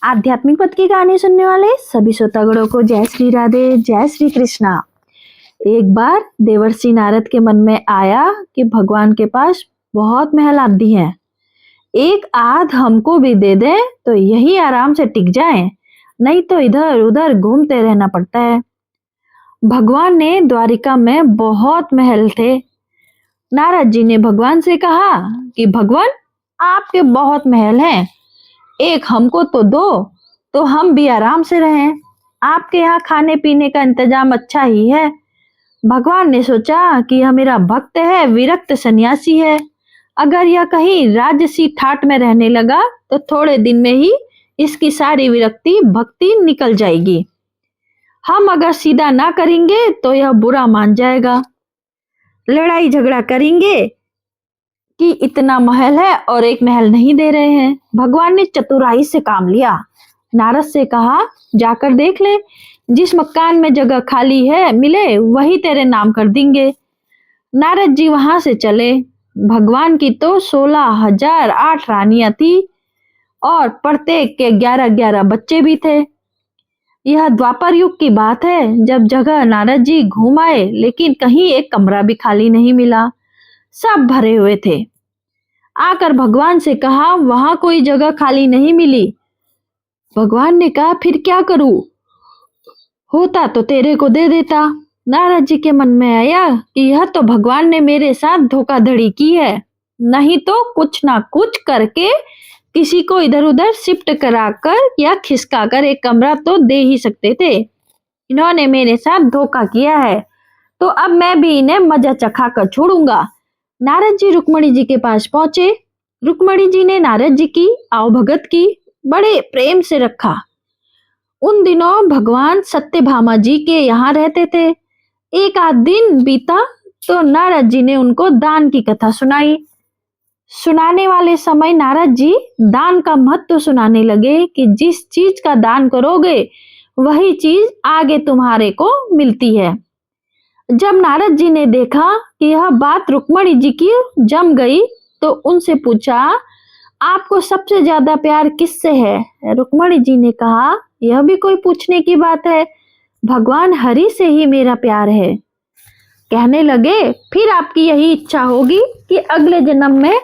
आध्यात्मिक पथ की कहानी सुनने वाले सभी श्रोतागणों को जय श्री राधे, जय श्री कृष्णा। एक बार देवर्षि नारद के मन में आया कि भगवान के पास बहुत महल आदि हैं, एक आध हमको भी दे दे तो यही आराम से टिक जाए, नहीं तो इधर उधर घूमते रहना पड़ता है। भगवान ने द्वारिका में बहुत महल थे। नारद जी ने भगवान से कहा कि भगवान, आपके बहुत महल हैं, एक हमको तो दो तो हम भी आराम से रहें। आपके यहाँ खाने पीने का इंतजाम अच्छा ही है। भगवान ने सोचा कि यह मेरा भक्त है, विरक्त सन्यासी है, अगर यह कहीं राजसी ठाट में रहने लगा तो थोड़े दिन में ही इसकी सारी विरक्ति भक्ति निकल जाएगी। हम अगर सीधा ना करेंगे तो यह बुरा मान जाएगा, लड़ाई झगड़ा करेंगे कि इतना महल है और एक महल नहीं दे रहे हैं। भगवान ने चतुराई से काम लिया। नारद से कहा, जाकर देख ले, जिस मकान में जगह खाली है मिले वही तेरे नाम कर देंगे। नारद जी वहां से चले। भगवान की तो 16,008 रानियां थी और प्रत्येक के 11-11 बच्चे भी थे। यह द्वापर युग की बात है, जब जगह नारद जी घूम आए लेकिन कहीं एक कमरा भी खाली नहीं मिला, सब भरे हुए थे। आकर भगवान से कहा, वहां कोई जगह खाली नहीं मिली। भगवान ने कहा, फिर क्या करूं? होता तो तेरे को दे देता। नारद जी के मन में आया कि यह तो भगवान ने मेरे साथ धोखाधड़ी की है, नहीं तो कुछ ना कुछ करके किसी को इधर उधर शिफ्ट कराकर या खिसकाकर एक कमरा तो दे ही सकते थे। इन्होंने मेरे साथ धोखा किया है तो अब मैं भी इन्हें मजा चखा कर छोड़ूंगा। नारद जी रुक्मणी जी के पास पहुंचे। रुक्मणी जी ने नारद जी की आवभगत की, बड़े प्रेम से रखा। उन दिनों भगवान सत्यभामा जी के यहाँ रहते थे। एक आध दिन बीता तो नारद जी ने उनको दान की कथा सुनाई। सुनाने वाले समय नारद जी दान का महत्व सुनाने लगे कि जिस चीज का दान करोगे वही चीज आगे तुम्हारे को मिलती है। जब नारद जी ने देखा कि यह बात रुक्मणी जी की जम गई तो उनसे पूछा, आपको सबसे ज्यादा प्यार किससे है? रुक्मणी जी ने कहा, यह भी कोई पूछने की बात है, भगवान हरि से ही मेरा प्यार है। कहने लगे, फिर आपकी यही इच्छा होगी कि अगले जन्म में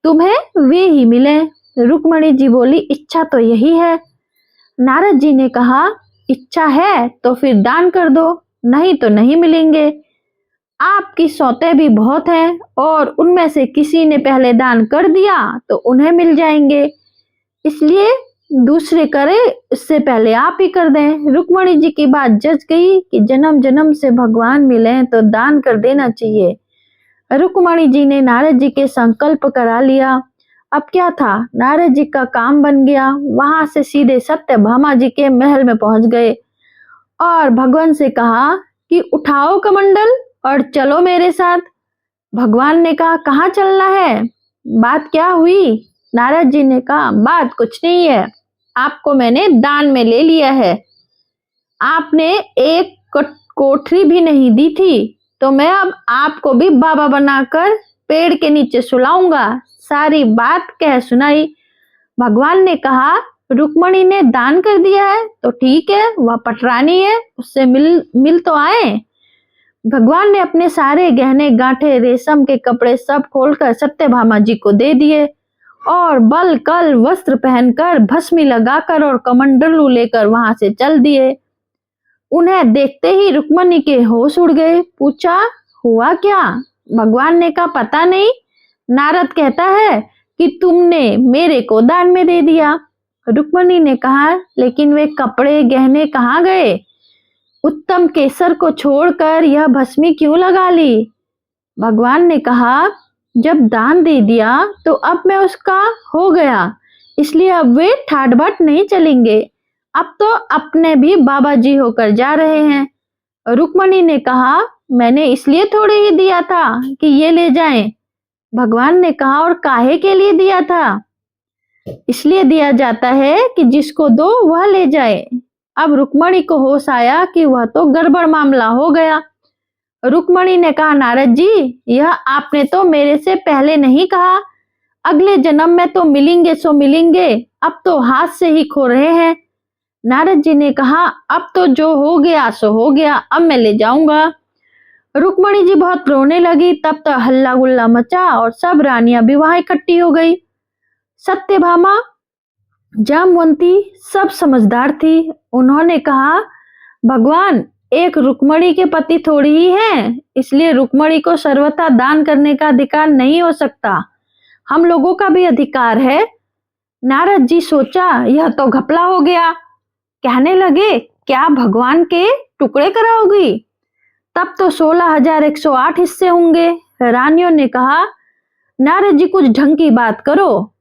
तुम्हें वे ही मिले। रुक्मणी जी बोली, इच्छा तो यही है। नारद जी ने कहा, इच्छा है तो फिर दान कर दो, नहीं तो नहीं मिलेंगे। आपकी सौतें भी बहुत हैं और उनमें से किसी ने पहले दान कर दिया तो उन्हें मिल जाएंगे, इसलिए दूसरे करे इससे पहले आप ही कर दें। रुक्मणी जी की बात जच गई कि जन्म जन्म से भगवान मिले तो दान कर देना चाहिए। रुक्मणी जी ने नारद जी के संकल्प करा लिया। अब क्या था, नारद जी का काम बन गया। वहां से सीधे सत्यभामा जी के महल में पहुंच गए और भगवान से कहा कि उठाओ कमंडल और चलो मेरे साथ। भगवान ने कहा, कहाँ चलना है? बात क्या हुई? नारद जी ने कहा, बात कुछ नहीं है, आपको मैंने दान में ले लिया है। आपने एक कोठरी भी नहीं दी थी तो मैं अब आपको भी बाबा बनाकर पेड़ के नीचे सुलाऊंगा। सारी बात कह सुनाई। भगवान ने कहा, रुक्मणी ने दान कर दिया है तो ठीक है, वह पटरानी है, उससे मिल तो आए। भगवान ने अपने सारे गहने गांठे, रेशम के कपड़े सब खोलकर सत्यभामा जी को दे दिए और बल कल वस्त्र पहनकर, भस्मी लगाकर और कमंडलू लेकर वहां से चल दिए। उन्हें देखते ही रुक्मणी के होश उड़ गए। पूछा, हुआ क्या? भगवान ने कहा, पता नहीं, नारद कहता है कि तुमने मेरे को दान में दे दिया। रुक्मणी ने कहा, लेकिन वे कपड़े गहने कहाँ गए? उत्तम केसर को छोड़कर यह भस्मी क्यों लगा ली? भगवान ने कहा, जब दान दे दिया तो अब मैं उसका हो गया, इसलिए अब वे ठाट बाट नहीं चलेंगे, अब तो अपने भी बाबा जी होकर जा रहे हैं। रुक्मणी ने कहा, मैंने इसलिए थोड़े ही दिया था कि ये ले जाएं। भगवान ने कहा, और काहे के लिए दिया था? इसलिए दिया जाता है कि जिसको दो वह ले जाए। अब रुक्मणी को होश आया कि वह तो गड़बड़ मामला हो गया। रुक्मणी ने कहा, नारद जी, यह आपने तो मेरे से पहले नहीं कहा, अगले जन्म में तो मिलेंगे सो मिलेंगे, अब तो हाथ से ही खो रहे हैं। नारद जी ने कहा, अब तो जो हो गया सो हो गया, अब मैं ले जाऊंगा। रुक्मणी जी बहुत रोने लगी। तब तो हल्ला गुल्ला मचा और सब रानियां भी वहां इकट्ठी हो गई। सत्यभामा, जामवंती सब समझदार थी। उन्होंने कहा, भगवान एक रुक्मणी के पति थोड़ी ही है, इसलिए रुक्मणी को सर्वथा दान करने का अधिकार नहीं हो सकता। हम लोगों का भी अधिकार है। नारद जी सोचा, यह तो घपला हो गया। कहने लगे, क्या भगवान के टुकड़े कराओगी? तब तो 16,108 हिस्से होंगे। रानियों ने कहा, नारद जी कुछ ढंग की बात करो।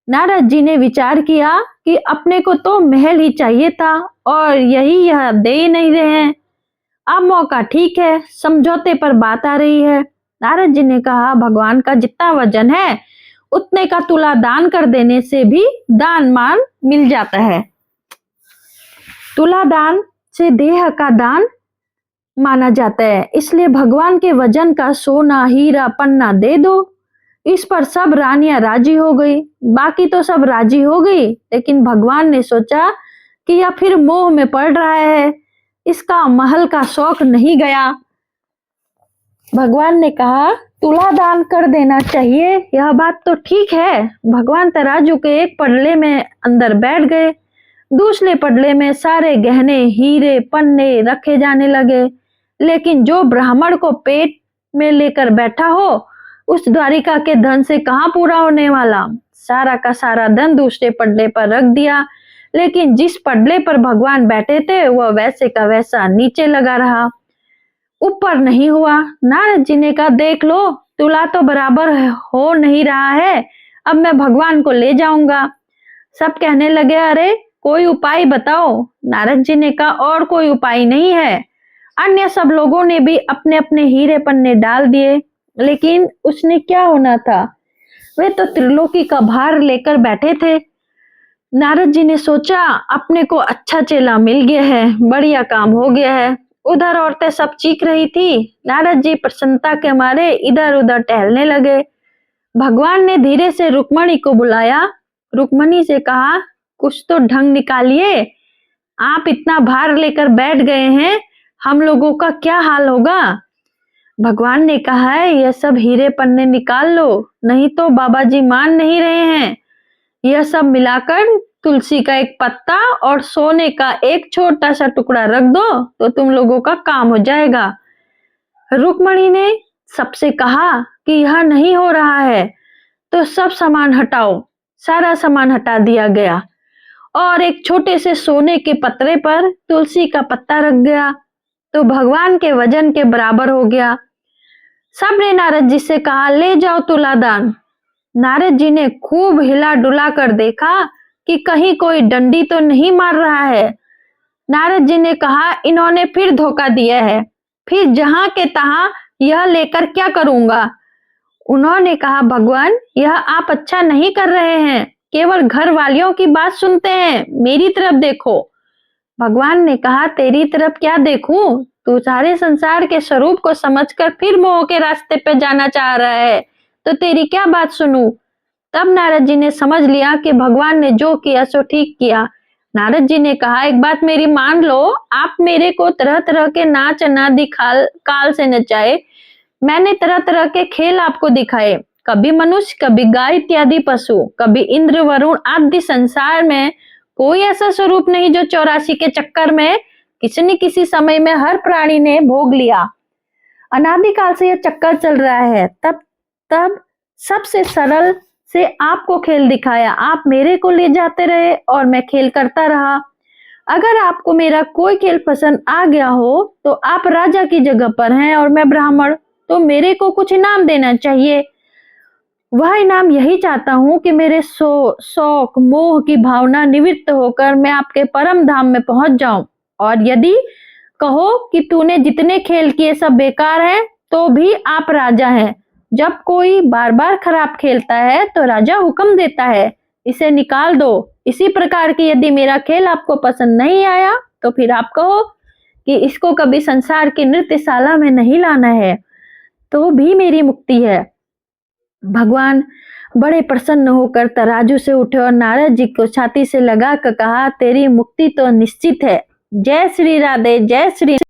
नारद जी ने विचार किया कि अपने को तो महल ही चाहिए था और यह दे ही नहीं रहे हैं। अब मौका ठीक है, समझौते पर बात आ रही है। नारद जी ने कहा, भगवान का जितना वजन है उतने का तुला दान कर देने से भी दान मान मिल जाता है। तुला दान से देह का दान माना जाता है, इसलिए भगवान के वजन का सोना हीरा पन्ना दे दो। इस पर सब रानियां राजी हो गई। बाकी तो सब राजी हो गई, लेकिन भगवान ने सोचा कि यह फिर मोह में पड़ रहा है, इसका महल का शौक नहीं गया। भगवान ने कहा, तुला दान कर देना चाहिए, यह बात तो ठीक है। भगवान तराजू के एक पडले में अंदर बैठ गए। दूसरे पडले में सारे गहने हीरे पन्ने रखे जाने लगे। लेकिन जो ब्राह्मण को पेट में लेकर बैठा हो, उस द्वारिका के धन से कहाँ पूरा होने वाला। सारा का सारा धन दूसरे पडले पर रख दिया, लेकिन जिस पडले पर भगवान बैठे थे वह वैसे का वैसा नीचे लगा रहा, ऊपर नहीं हुआ। नारद जी ने कहा, देख लो, तुला तो बराबर हो नहीं रहा है, अब मैं भगवान को ले जाऊंगा। सब कहने लगे, अरे कोई उपाय बताओ। नारद जी ने कहा, और कोई उपाय नहीं है। अन्य सब लोगों ने भी अपने अपने हीरे पन्ने डाल दिए, लेकिन उसने क्या होना था, वे तो त्रिलोकी का भार लेकर बैठे थे। नारद जी ने सोचा, अपने को अच्छा चेला मिल गया है, बढ़िया काम हो गया है। उधर औरतें सब चीख रही थी। नारद जी प्रसन्नता के मारे इधर उधर टहलने लगे। भगवान ने धीरे से रुक्मणी को बुलाया। रुक्मणी से कहा, कुछ तो ढंग निकालिए, आप इतना भार लेकर बैठ गए हैं, हम लोगों का क्या हाल होगा। भगवान ने कहा है, यह सब हीरे पन्ने निकाल लो, नहीं तो बाबा जी मान नहीं रहे हैं। यह सब मिलाकर तुलसी का एक पत्ता और सोने का एक छोटा सा टुकड़ा रख दो तो तुम लोगों का काम हो जाएगा। रुक्मणी ने सबसे कहा कि यह नहीं हो रहा है, तो सब सामान हटाओ। सारा सामान हटा दिया गया और एक छोटे से सोने के पत्रे पर तुलसी का पत्ता रख गया, तो भगवान के वजन के बराबर हो गया। सबने नारद जी से कहा, ले जाओ तुला दान। नारद जी ने खूब हिला डुला कर देखा कि कहीं कोई डंडी तो नहीं मार रहा है। नारद जी ने कहा, इन्होंने फिर धोखा दिया है, फिर जहां के तहां यह लेकर क्या करूंगा। उन्होंने कहा, भगवान यह आप अच्छा नहीं कर रहे हैं, केवल घर वालियों की बात सुनते हैं, मेरी तरफ देखो। भगवान ने कहा, तेरी तरफ क्या देखूं, तू सारे संसार के स्वरूप को समझकर फिर मोह के रास्ते पे जाना चाह रहा है, तो तेरी क्या बात सुनूं। तब नारद जी ने समझ लिया कि भगवान ने जो किया सो ठीक किया। नारद जी ने कहा, एक बात मेरी मान लो, आप मेरे को तरह तरह के नाच अनादि काल से नचाए, मैंने तरह तरह के खेल आपको दिखाए, कभी मनुष्य, कभी गाय इत्यादि पशु, कभी इंद्र वरुण आदि। संसार में कोई ऐसा स्वरूप नहीं जो 84 के चक्कर में किसी न किसी समय में हर प्राणी ने भोग लिया। अनादिकाल से यह चक्कर चल रहा है। तब सबसे सरल से आपको खेल दिखाया, आप मेरे को ले जाते रहे और मैं खेल करता रहा। अगर आपको मेरा कोई खेल पसंद आ गया हो तो आप राजा की जगह पर हैं और मैं ब्राह्मण, तो मेरे को कुछ इनाम देना चाहिए। वह इनाम यही चाहता हूँ कि मेरे शौक मोह की भावना निवृत्त होकर मैं आपके परम धाम में पहुंच जाऊं। और यदि कहो कि तूने जितने खेल किए सब बेकार हैं, तो भी आप राजा हैं। जब कोई बार बार खराब खेलता है तो राजा हुक्म देता है, इसे निकाल दो। इसी प्रकार की यदि मेरा खेल आपको पसंद नहीं आया तो फिर आप कहो कि इसको कभी संसार की नृत्यशाला में नहीं लाना है, तो भी मेरी मुक्ति है। भगवान बड़े प्रसन्न होकर तराजू से उठे और नारद जी को छाती से लगा कर कहा, तेरी मुक्ति तो निश्चित है। जय श्री राधे, जय श्री